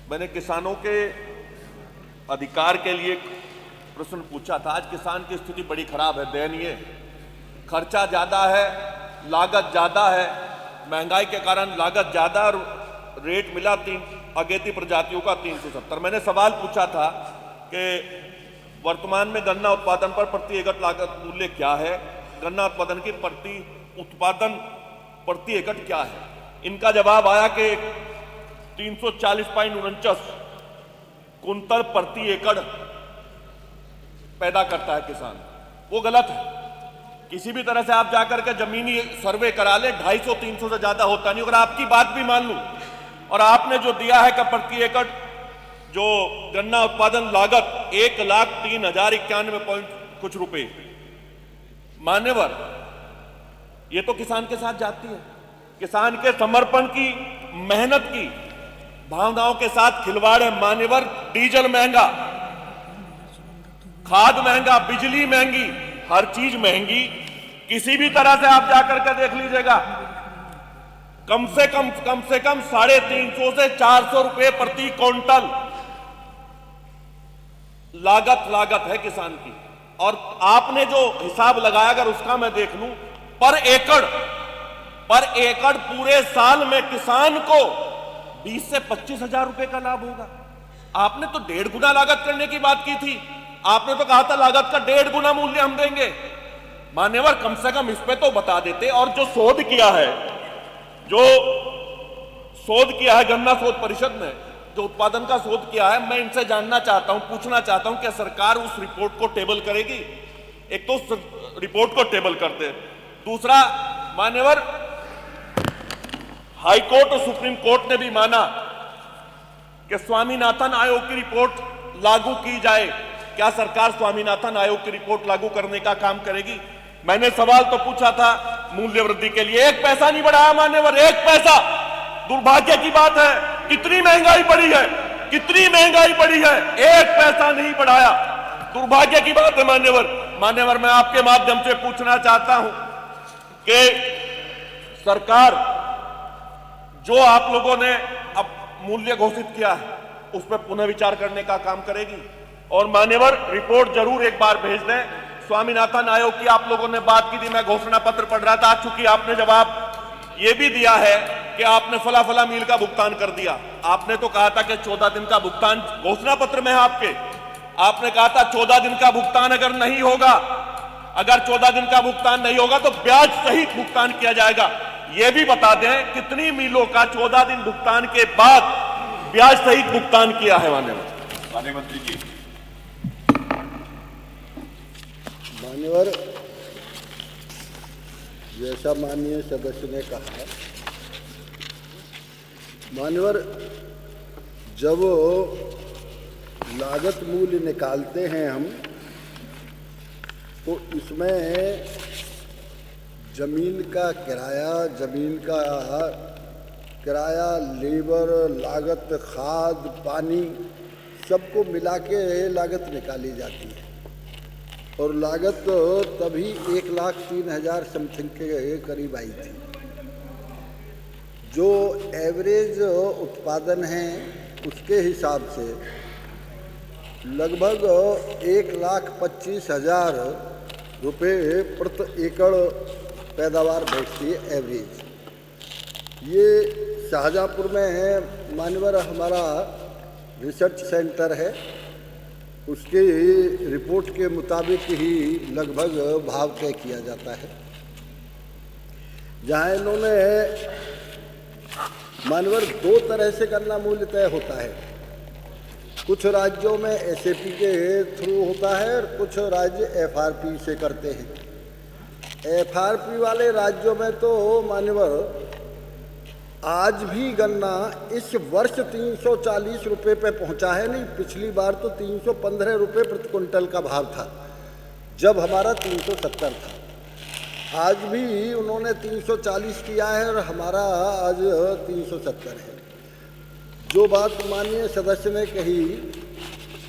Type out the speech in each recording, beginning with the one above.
मैंने किसानों के अधिकार के लिए प्रश्न पूछा था। आज किसान की स्थिति बड़ी खराब है, दयनीय। खर्चा ज़्यादा है, लागत ज़्यादा है, महंगाई के कारण लागत ज़्यादा और रेट मिला अगेती प्रजातियों का 370। मैंने सवाल पूछा था कि वर्तमान में गन्ना उत्पादन पर प्रति एकड़ लागत मूल्य क्या है, गन्ना उत्पादन की प्रति एकड़ क्या है। इनका जवाब आया कि 340.49 कुंतल प्रति एकड़ पैदा करता है किसान। वो गलत है। किसी भी तरह से आप जाकर के जमीनी सर्वे करा ले, 250-300 से ज्यादा होता नहीं। अगर आपकी बात भी मान लूं और आपने जो दिया है कि प्रति एकड़ जो गन्ना उत्पादन लागत 1,03,091 कुछ रुपए, मान्यवर, ये तो किसान के साथ जाती है। किसान के समर्पण की, मेहनत की, भावनाओं के साथ खिलवाड़ है। मान्यवर, डीजल महंगा, खाद महंगा, बिजली महंगी, हर चीज महंगी। किसी भी तरह से आप जाकर के देख लीजिएगा, कम से कम 350 से 400 रुपए प्रति क्विंटल लागत है किसान की। और आपने जो हिसाब लगाया, अगर उसका मैं देख लूं, पर एकड़ पूरे साल में किसान को 20 से 25 हजार रुपए का लाभ होगा। आपने तो 1.5 गुना लागत करने की बात की थी। आपने तो कहा था लागत का 1.5 गुना मूल्य हम देंगे। मान्यवर, कम से कम इस पे तो बता देते। और जो शोध किया है गन्ना शोध परिषद ने, जो उत्पादन का शोध किया है, मैं इनसे जानना चाहता हूं, पूछना चाहता हूं कि सरकार उस रिपोर्ट को टेबल करेगी। एक तो रिपोर्ट को टेबल करते, दूसरा, मान्यवर, हाई कोर्ट और सुप्रीम कोर्ट ने भी माना कि स्वामीनाथन आयोग की रिपोर्ट लागू की जाए। क्या सरकार स्वामीनाथन आयोग की रिपोर्ट लागू करने का काम करेगी? मैंने सवाल तो पूछा था मूल्य वृद्धि के लिए, 1 पैसा नहीं बढ़ाया मान्यवर, 1 पैसा। दुर्भाग्य की बात है, कितनी महंगाई बढ़ी है, 1 पैसा नहीं बढ़ाया। दुर्भाग्य की बात है मान्यवर, मैं आपके माध्यम से पूछना चाहता हूं कि सरकार जो आप लोगों ने अब मूल्य घोषित किया है, उस पर पुनः विचार करने का काम करेगी। और मान्यवर, रिपोर्ट जरूर एक बार भेज दें। स्वामीनाथन आयोग की आप लोगों ने बात की थी, मैं घोषणा पत्र पढ़ रहा था। चूंकि आपने जवाब यह भी दिया है कि आपने फला मील का भुगतान कर दिया। आपने तो कहा था कि 14 दिन का भुगतान, घोषणा पत्र में है आपने कहा था 14 दिन का भुगतान अगर नहीं होगा, अगर 14 दिन का भुगतान नहीं होगा तो ब्याज सहित भुगतान किया जाएगा। यह भी बता दें कितनी मिलों का 14 दिन भुगतान के बाद ब्याज सहित भुगतान किया है माननीय मंत्री जी। मान्यवर, जैसा माननीय सदस्य ने कहा, मान्यवर, जब लागत मूल्य निकालते हैं हम, तो इसमें जमीन का किराया, लेबर लागत, खाद, पानी, सबको मिला के लागत निकाली जाती है। और लागत तभी 1,03,000 समथिंग के करीब आई थी। जो एवरेज उत्पादन है उसके हिसाब से लगभग 1,25,000 रुपये प्रति एकड़ पैदावार बैठती है एवरेज। ये शाहजहाँपुर में है मान्यवर, हमारा रिसर्च सेंटर है, उसके रिपोर्ट के मुताबिक ही लगभग भाव तय किया जाता है। जहाँ इन्होंने मान्यवर 2 तरह से गन्ना मूल्य तय होता है। कुछ राज्यों में एसएपी के थ्रू होता है और कुछ राज्य एफआरपी से करते हैं। एफआरपी वाले राज्यों में तो मान्यवर आज भी गन्ना इस वर्ष 340 रुपये पे पहुंचा है। नहीं, पिछली बार तो 315 रुपये प्रति क्विंटल का भाव था जब हमारा 370 था। आज भी उन्होंने 340 किया है और हमारा आज 370 है। जो बात माननीय सदस्य ने कही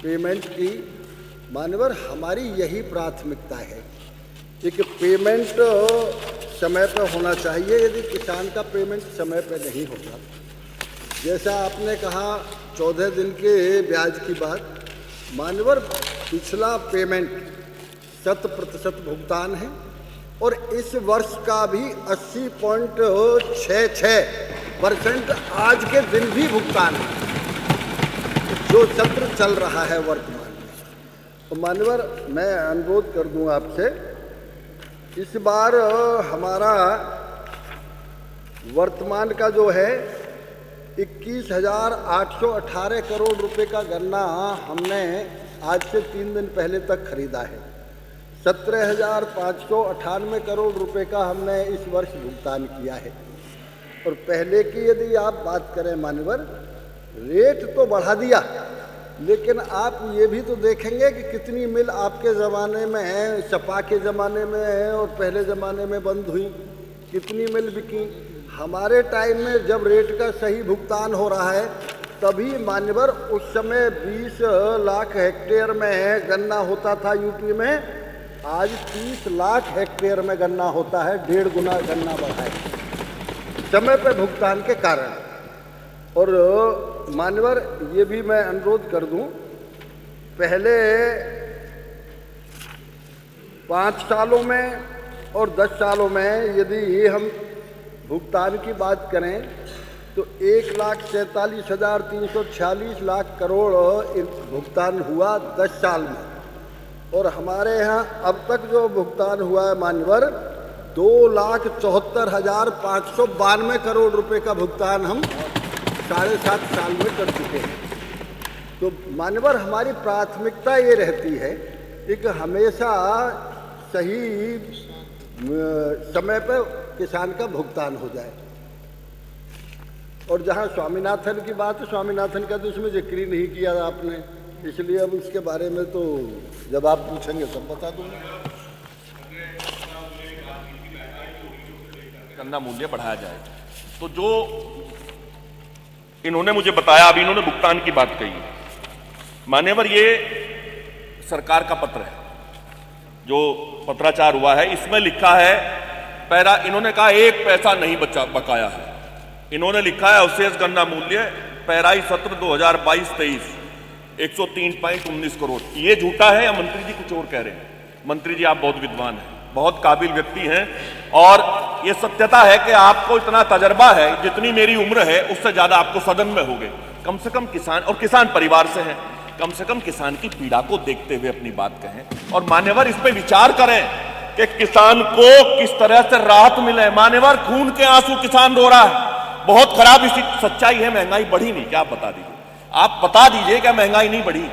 पेमेंट की, मान्यवर, हमारी यही प्राथमिकता है कि पेमेंट समय पर होना चाहिए। यदि किसान का पेमेंट समय पर नहीं होगा, जैसा आपने कहा 14 दिन के ब्याज की बात, मान्यवर पिछला पेमेंट 100% भुगतान है और इस वर्ष का भी 80.66% आज के दिन भी भुगतान है, जो सत्र चल रहा है वर्तमान में। तो मान्यवर मैं अनुरोध कर दूं आपसे, इस बार हमारा वर्तमान का जो है 21,818 करोड़ रुपए का गन्ना हमने आज से 3 दिन पहले तक खरीदा है। 17,598 करोड़ रुपए का हमने इस वर्ष भुगतान किया है। और पहले की यदि आप बात करें मान्यवर, रेट तो बढ़ा दिया, लेकिन आप ये भी तो देखेंगे कि कितनी मिल आपके ज़माने में है, सपा के ज़माने में है और पहले ज़माने में बंद हुई, कितनी मिल बिकी। हमारे टाइम में जब रेट का सही भुगतान हो रहा है तभी मान्यवर उस समय 20 लाख हेक्टेयर में गन्ना होता था यूपी में, आज 30 लाख हेक्टेयर में गन्ना होता है, 1.5 गुना गन्ना बढ़ा है समय पे भुगतान के कारण। और मान्यवर ये भी मैं अनुरोध कर दूं, पहले 5 सालों में और 10 सालों में यदि हम भुगतान की बात करें तो 1,47,346 लाख करोड़ भुगतान हुआ 10 साल में। और हमारे यहाँ अब तक जो भुगतान हुआ है मान्यवर 2,74,592 करोड़ रुपए का भुगतान हम 7.5 साल में कर चुके हैं। तो मान्यवर हमारी प्राथमिकता ये रहती है कि हमेशा सही समय पर किसान का भुगतान हो जाए। और जहाँ स्वामीनाथन की बात है, स्वामीनाथन का तो इसमें जिक्र ही नहीं किया आपने, इसलिए अब उसके बारे में तो जब आप पूछेंगे तब बता दूंगा। गन्ना मूल्य बढ़ाया जाए, तो जो इन्होंने मुझे बताया, अभी इन्होंने भुगतान की बात कही, मान्यवर ये सरकार का पत्र है, जो पत्राचार हुआ है, इसमें लिखा है पैरा, इन्होंने कहा 1 पैसा नहीं बकाया है। इन्होंने लिखा है अवशेष गन्ना मूल्य पैराई सत्र 2022-23 103.19 करोड़। ये झूठा है या मंत्री जी कुछ और कह रहे हैं? मंत्री जी आप बहुत विद्वान हैं, बहुत काबिल व्यक्ति हैं, और ये सत्यता है कि आपको इतना तजर्बा है, जितनी मेरी उम्र है उससे ज्यादा आपको सदन में हो गए। कम से कम किसान और किसान परिवार से हैं, कम से कम किसान की पीड़ा को देखते हुए अपनी बात कहें और मान्यवर इस पे विचार करें कि किसान को किस तरह से राहत मिले। मान्यवर खून के आंसू किसान रो रहा है, बहुत खराब सच्चाई है, महंगाई बढ़ी नहीं। क्या आप बता दीजिए, आप बता दीजिए क्या महंगाई नहीं बढ़ी?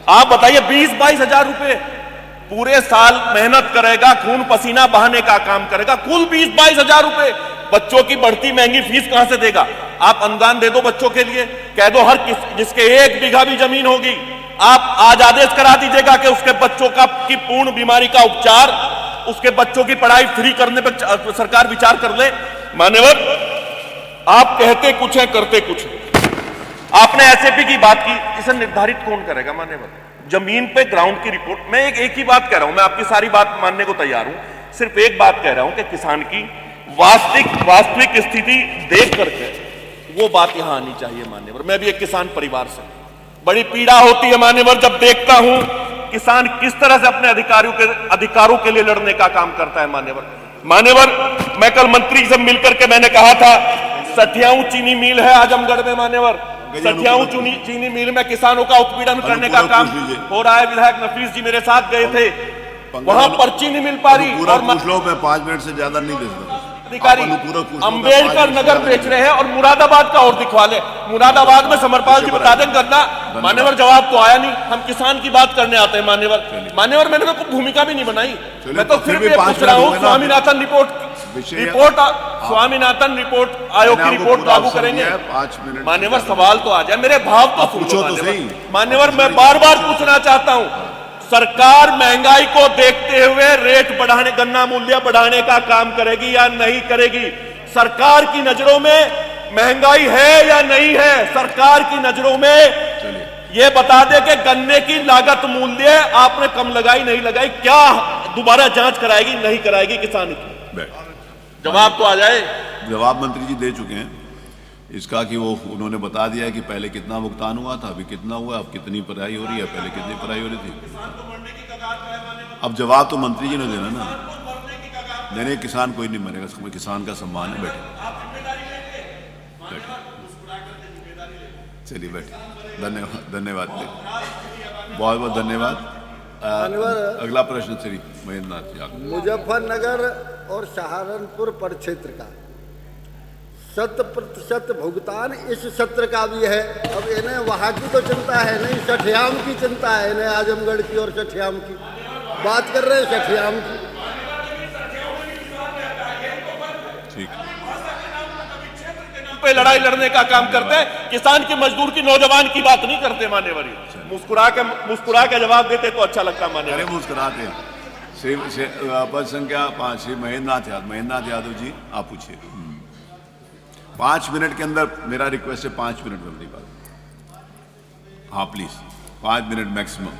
आप बताइए 20-22 हजार रुपए पूरे साल मेहनत करेगा, खून पसीना बहाने का काम करेगा, कुल 20-22 हजार रुपए बच्चों की बढ़ती महंगी फीस कहां से देगा? आप अनुदान दे दो बच्चों के लिए, कह दो हर जिसके 1 बीघा भी जमीन होगी आप आज आदेश करा दीजिएगा कि उसके बच्चों की पूर्ण बीमारी का उपचार, उसके बच्चों की पढ़ाई फ्री करने पर सरकार विचार कर ले। मान्यवर आप कहते कुछ है करते कुछ है। आपने एसएपी की बात की, इसे निर्धारित कौन करेगा? मान्यवर जमीन पे ग्राउंड की रिपोर्ट, मैं एक ही बात कह रहा हूं, मैं आपकी सारी बात मानने को तैयार हूं, सिर्फ एक बात कह रहा हूं कि किसान की वास्तविक स्थिति देख करके वो बात यहां आनी चाहिए। मान्यवर मैं भी एक किसान परिवार से, बड़ी पीड़ा होती है मान्यवर जब देखता हूं किसान किस तरह से अपने अधिकारों के लिए लड़ने का काम करता है। मान्यवर मैं कल मंत्री से मिलकर के मैंने कहा था, सठियाऊ चीनी मिल है आजमगढ़ में, मान्यवर सठियाऊ चीनी मिल में किसानों का उत्पीड़न करने का काम हो रहा है। विधायक नफीस जी मेरे साथ गए थे, वहां पर्ची नहीं मिल पा रही और 5 मिनट से ज्यादा नहीं दे सकता। अधिकारी अंबेडकर नगर बेच रहे हैं और मुरादाबाद का और दिखवा ले। मुरादाबाद में समरपाल जी बता दें करना। मान्यवर जवाब तो आया नहीं, हम किसान की बात करने आते हैं। मान्यवर मैंने तो भूमिका भी नहीं बनाई, मैं तो फिर भी पूछ रहा हूँ स्वामीनाथन रिपोर्ट स्वामीनाथन रिपोर्ट आयोग की रिपोर्ट लागू करेंगे? 5 मिनट मान्यवर सवाल तो आ जाए, मेरे भाव तो पूछो तो सही। मान्यवर मैं बार बार पूछना चाहता हूं, सरकार महंगाई को देखते हुए रेट बढ़ाने, गन्ना मूल्य बढ़ाने का काम करेगी या नहीं करेगी? सरकार की नजरों में महंगाई है या नहीं है? सरकार की नजरों में ये बता दे कि गन्ने की लागत मूल्य आपने कम लगाई नहीं लगाई, क्या दोबारा जांच कराएगी नहीं कराएगी किसान की? जवाब तो आ जाए। जवाब मंत्री जी दे चुके हैं। इसका कि वो उन्होंने बता दिया है कि पहले कितना भुगतान हुआ था, अभी कितना हुआ, अब कितनी पराई हो रही है, पहले कितनी पराई हो रही थी। अब जवाब तो मंत्री जी ने देना ना। नहीं, किसान कोई नहीं मरेगा, किसान का सम्मान है। बैठे चलिए बैठे। धन्यवाद बहुत बहुत धन्यवाद। अगला प्रश्न श्री महेंद्र नाथ जी। मुजफ्फरनगर और सहारनपुर प्रक्षेत्र का 100% भुगतान इस सत्र का भी है। अब इन्हें वहाँ की तो चिंता है नहीं, सठियाम की चिंता है इन्हें, आजमगढ़ की और सठियाम की बात कर रहे हैं, सठियाम की। ठीक पे लड़ाई लड़ने का काम करते हैं, किसान की, मजदूर की, नौजवान की बात नहीं करते मान्यवर। मुस्कुरा के जवाब देते तो अच्छा लगता मान्यवर। अरे मुस्कुराते हैं। श्री पद संख्या 5 श्री महेंद्र नाथ यादव जी, आप पूछिए। 5 मिनट के अंदर मेरा रिक्वेस्ट है, 5 मिनट जल्दी बात। हाँ प्लीज, 5 मिनट मैक्सिमम।